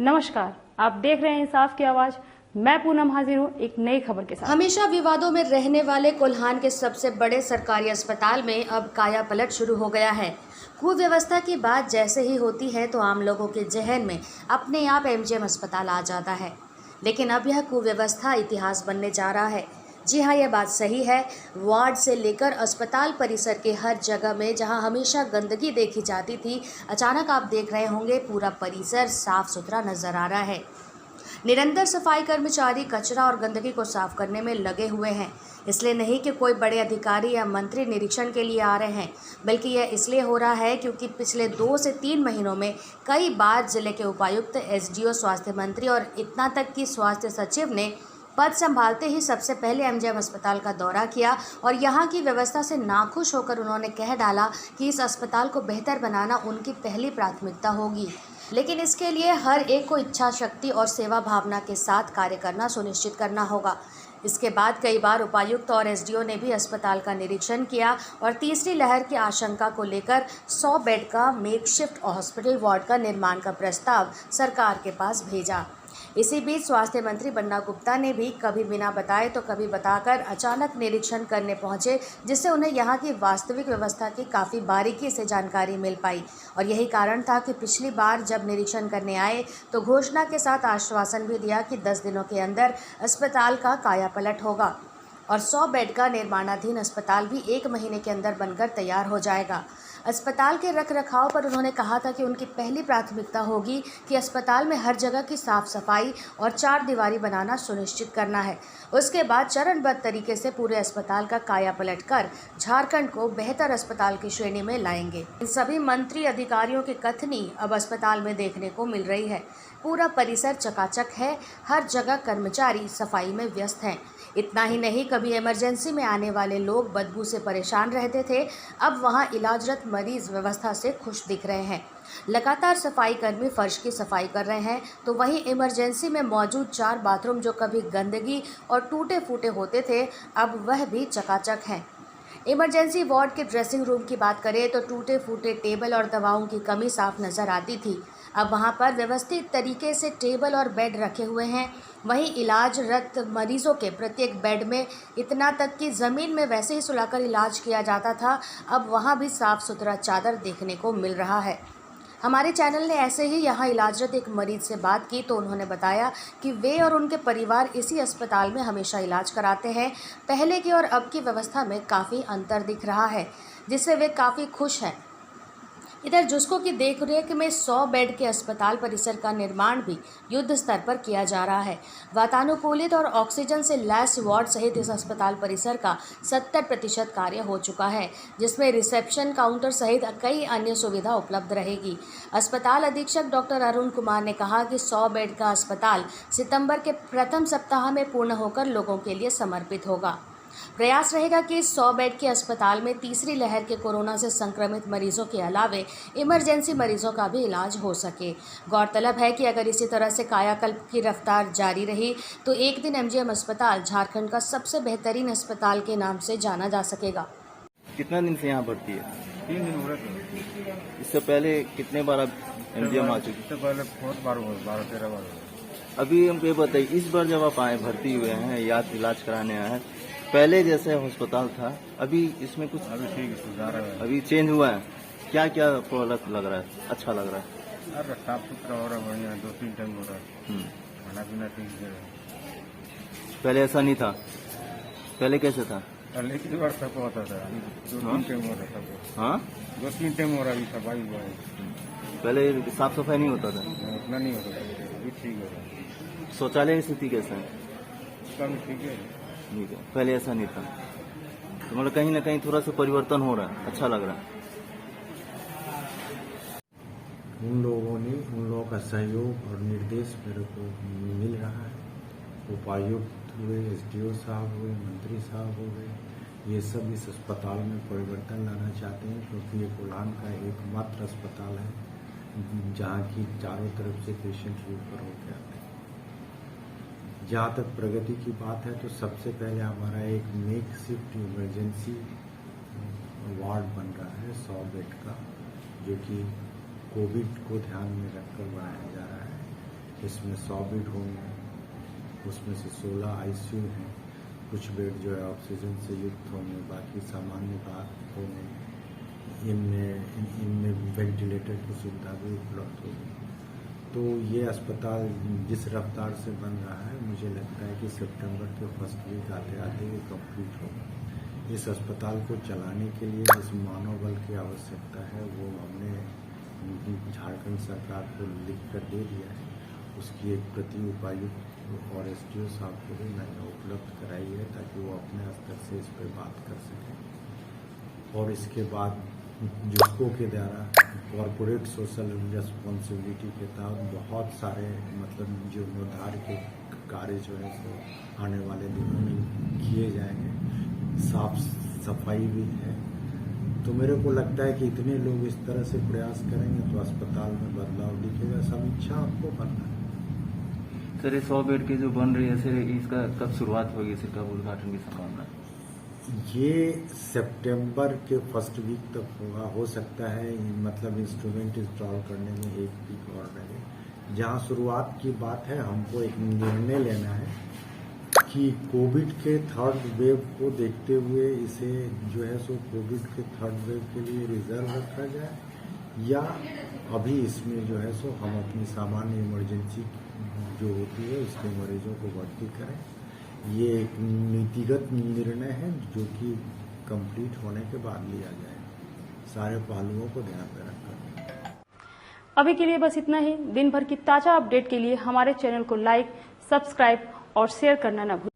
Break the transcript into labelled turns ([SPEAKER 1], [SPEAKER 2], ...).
[SPEAKER 1] नमस्कार, आप देख रहे हैं इंसाफ की आवाज। मैं पूनम हाजिर हूँ एक नई खबर के साथ।
[SPEAKER 2] हमेशा विवादों में रहने वाले कोल्हान के सबसे बड़े सरकारी अस्पताल में अब काया पलट शुरू हो गया है। कुव्यवस्था की बात जैसे ही होती है तो आम लोगों के जहन में अपने आप एमजीएम अस्पताल आ जाता है, लेकिन अब यह कुव्यवस्था इतिहास बनने जा रहा है। जी हाँ, यह बात सही है। वार्ड से लेकर अस्पताल परिसर के हर जगह में जहां हमेशा गंदगी देखी जाती थी, अचानक आप देख रहे होंगे पूरा परिसर साफ सुथरा नजर आ रहा है। निरंतर सफाई कर्मचारी कचरा और गंदगी को साफ करने में लगे हुए हैं। इसलिए नहीं कि कोई बड़े अधिकारी या मंत्री निरीक्षण के लिए आ रहे हैं, बल्कि यह इसलिए हो रहा है क्योंकि पिछले 2 से 3 महीनों में कई बार जिले के उपायुक्त, एसडीओ, स्वास्थ्य मंत्री और इतना तक कि स्वास्थ्य सचिव ने पद संभालते ही सबसे पहले एमजीएम अस्पताल का दौरा किया और यहाँ की व्यवस्था से नाखुश होकर उन्होंने कह डाला कि इस अस्पताल को बेहतर बनाना उनकी पहली प्राथमिकता होगी। लेकिन इसके लिए हर एक को इच्छा शक्ति और सेवा भावना के साथ कार्य करना सुनिश्चित करना होगा। इसके बाद कई बार उपायुक्त और एसडीओ ने भी अस्पताल का निरीक्षण किया और तीसरी लहर की आशंका को लेकर 100 बेड का मेकशिफ्ट हॉस्पिटल वार्ड का निर्माण का प्रस्ताव सरकार के पास भेजा। इसी बीच स्वास्थ्य मंत्री बन्ना गुप्ता ने भी कभी बिना बताए तो कभी बताकर अचानक निरीक्षण करने पहुंचे, जिससे उन्हें यहां की वास्तविक व्यवस्था की काफ़ी बारीकी से जानकारी मिल पाई। और यही कारण था कि पिछली बार जब निरीक्षण करने आए तो घोषणा के साथ आश्वासन भी दिया कि 10 दिनों के अंदर अस्पताल का कायापलट होगा और 100 बेड का निर्माणाधीन अस्पताल भी 1 महीने के अंदर बनकर तैयार हो जाएगा। अस्पताल के रखरखाव पर उन्होंने कहा था कि उनकी पहली प्राथमिकता होगी कि अस्पताल में हर जगह की साफ सफाई और 4 दीवारी बनाना सुनिश्चित करना है। उसके बाद चरणबद्ध तरीके से पूरे अस्पताल का कायापलट कर झारखंड को बेहतर अस्पताल की श्रेणी में लाएंगे। इन सभी मंत्री अधिकारियों की कथनी अब अस्पताल में देखने को मिल रही है। पूरा परिसर चकाचक है, हर जगह कर्मचारी सफाई में व्यस्त हैं। इतना ही नहीं, कभी इमरजेंसी में आने वाले लोग बदबू से परेशान रहते थे, अब वहां इलाजरत मरीज व्यवस्था से खुश दिख रहे हैं। लगातार सफाई कर्मी फर्श की सफाई कर रहे हैं, तो वहीं इमरजेंसी में मौजूद 4 बाथरूम जो कभी गंदगी और टूटे फूटे होते थे, अब वह भी चकाचक हैं। इमरजेंसी वार्ड के ड्रेसिंग रूम की बात करें तो टूटे फूटे टेबल और दवाओं की कमी साफ नज़र आती थी। अब वहां पर व्यवस्थित तरीके से टेबल और बेड रखे हुए हैं। वहीं इलाजरत मरीजों के प्रत्येक बेड में इतना तक कि ज़मीन में वैसे ही सुलाकर इलाज किया जाता था, अब वहां भी साफ़ सुथरा चादर देखने को मिल रहा है। हमारे चैनल ने ऐसे ही यहाँ इलाजरत एक मरीज से बात की तो उन्होंने बताया कि वे और उनके परिवार इसी अस्पताल में हमेशा इलाज कराते हैं। पहले की और अब की व्यवस्था में काफ़ी अंतर दिख रहा है, जिससे वे काफ़ी खुश हैं। इधर जुस्को की देखरेख में 100 बेड के अस्पताल परिसर का निर्माण भी युद्ध स्तर पर किया जा रहा है। वातानुकूलित और ऑक्सीजन से लैस वार्ड सहित इस अस्पताल परिसर का 70% कार्य हो चुका है, जिसमें रिसेप्शन काउंटर सहित कई अन्य सुविधा उपलब्ध रहेगी। अस्पताल अधीक्षक डॉक्टर अरुण कुमार ने कहा कि 100 बेड का अस्पताल सितंबर के प्रथम सप्ताह में पूर्ण होकर लोगों के लिए समर्पित होगा। प्रयास रहेगा कि इस 100 बेड के अस्पताल में तीसरी लहर के कोरोना से संक्रमित मरीजों के अलावे इमरजेंसी मरीजों का भी इलाज हो सके। गौरतलब है कि अगर इसी तरह से कायाकल्प की रफ्तार जारी रही तो एक दिन एमजीएम अस्पताल झारखंड का सबसे बेहतरीन अस्पताल के नाम से जाना जा सकेगा।
[SPEAKER 3] कितना दिन से यहाँ भर्ती है?
[SPEAKER 4] 3 दिन हो रहे।
[SPEAKER 3] इससे पहले कितने बार आप एमजीएम आ चुके?
[SPEAKER 4] इससे पहले बहुत बार हुआ, 12-13 बार हुआ।
[SPEAKER 3] अभी हम ये बताइए, इस बार जब आप आए भर्ती हुए हैं या इलाज कराने आए हैं, पहले जैसे अस्पताल था अभी इसमें कुछ
[SPEAKER 4] अभी ठीक है, सुधार है।
[SPEAKER 3] अभी चेंज हुआ है? क्या क्या प्रोडक्ट लग रहा है, अच्छा लग रहा है?
[SPEAKER 4] अरे साफ सुथरा हो रहा है, बढ़िया, 2-3 टाइम हो रहा है। खाना पीना ठीक है।
[SPEAKER 3] पहले ऐसा नहीं था? पहले कैसे था?
[SPEAKER 4] पहले की बार सब होता था, 2-3 टाइम हो रहा था।
[SPEAKER 3] हाँ,
[SPEAKER 4] 2-3 टाइम हो रहा है, अभी सफाई हुआ है।
[SPEAKER 3] पहले साफ सफाई नहीं होता था?
[SPEAKER 4] उतना नहीं होता था, अभी ठीक हो रहा है।
[SPEAKER 3] शौचालय की स्थिति कैसे है?
[SPEAKER 4] उसका भी ठीक है।
[SPEAKER 3] ठीक है, पहले ऐसा नहीं था, तो मतलब कहीं ना कहीं थोड़ा सा परिवर्तन हो रहा है, अच्छा लग रहा है।
[SPEAKER 5] उन लोगों का सहयोग और निर्देश मेरे को मिल रहा है। उपायुक्त हुए, एसडीओ साहब हुए, मंत्री साहब हो गए, ये सब इस अस्पताल में परिवर्तन लाना चाहते हैं, क्योंकि ये कोल्हान का एकमात्र अस्पताल है जहाँ की चारों तरफ से पेशेंट ऊपर होकर आते हैं। जहाँ तक प्रगति की बात है तो सबसे पहले हमारा एक मेकशिफ्ट इमरजेंसी वार्ड बन रहा है 100 बेड का, जो कि कोविड को ध्यान में रखकर बनाया जा रहा है। इसमें 100 बेड होंगे, उसमें से 16 ICU हैं, कुछ बेड जो है ऑक्सीजन से युक्त होंगे, बाकी सामान्य बात होंगे। इनमें वेंटिलेटर की सुविधा भी उपलब्ध होगी। तो ये अस्पताल जिस रफ्तार से बन रहा है, मुझे लगता है कि सितंबर के फर्स्ट वीक आते आते ये कंप्लीट होगा। इस अस्पताल को चलाने के लिए जिस मानव बल की आवश्यकता है वो हमने झारखंड सरकार को लिख कर दे दिया है। उसकी एक प्रति उपायुक्त और SDO साहब को भी मैंने उपलब्ध कराई है ताकि वो अपने स्तर से इस पर बात कर सकें। और इसके बाद जिसको के द्वारा कॉरपोरेट सोशल रिस्पॉन्सिबिलिटी के तहत बहुत सारे मतलब जीर्णोद्धार के कार्य जो है सो आने वाले दिनों में किए जाएंगे। साफ सफाई भी है। तो मेरे को लगता है कि इतने लोग इस तरह से प्रयास करेंगे तो अस्पताल में बदलाव दिखेगा। समीक्षा आपको करना है।
[SPEAKER 3] सर, ये 100 बेड की जो बन रही है सर, इसका कब शुरुआत होगी, सर कब उद्घाटन की संभावना है?
[SPEAKER 5] ये सितंबर के फर्स्ट वीक तक होगा। हो सकता है मतलब इंस्ट्रूमेंट इंस्टॉल करने में 1 वीक और लगे। जहाँ शुरुआत की बात है, हमको एक निर्णय लेना है कि कोविड के थर्ड वेव को देखते हुए इसे जो है सो कोविड के थर्ड वेव के लिए रिजर्व रखा जाए या अभी इसमें जो है सो हम अपनी सामान्य इमरजेंसी जो होती है उसके मरीजों को भर्ती करें। ये एक नीतिगत निर्णय है जो कि कंप्लीट होने के बाद लिया जाए, सारे पहलुओं को ध्यान में रखकर।
[SPEAKER 1] अभी के लिए बस इतना ही। दिन भर की ताजा अपडेट के लिए हमारे चैनल को लाइक, सब्सक्राइब और शेयर करना न भूलें।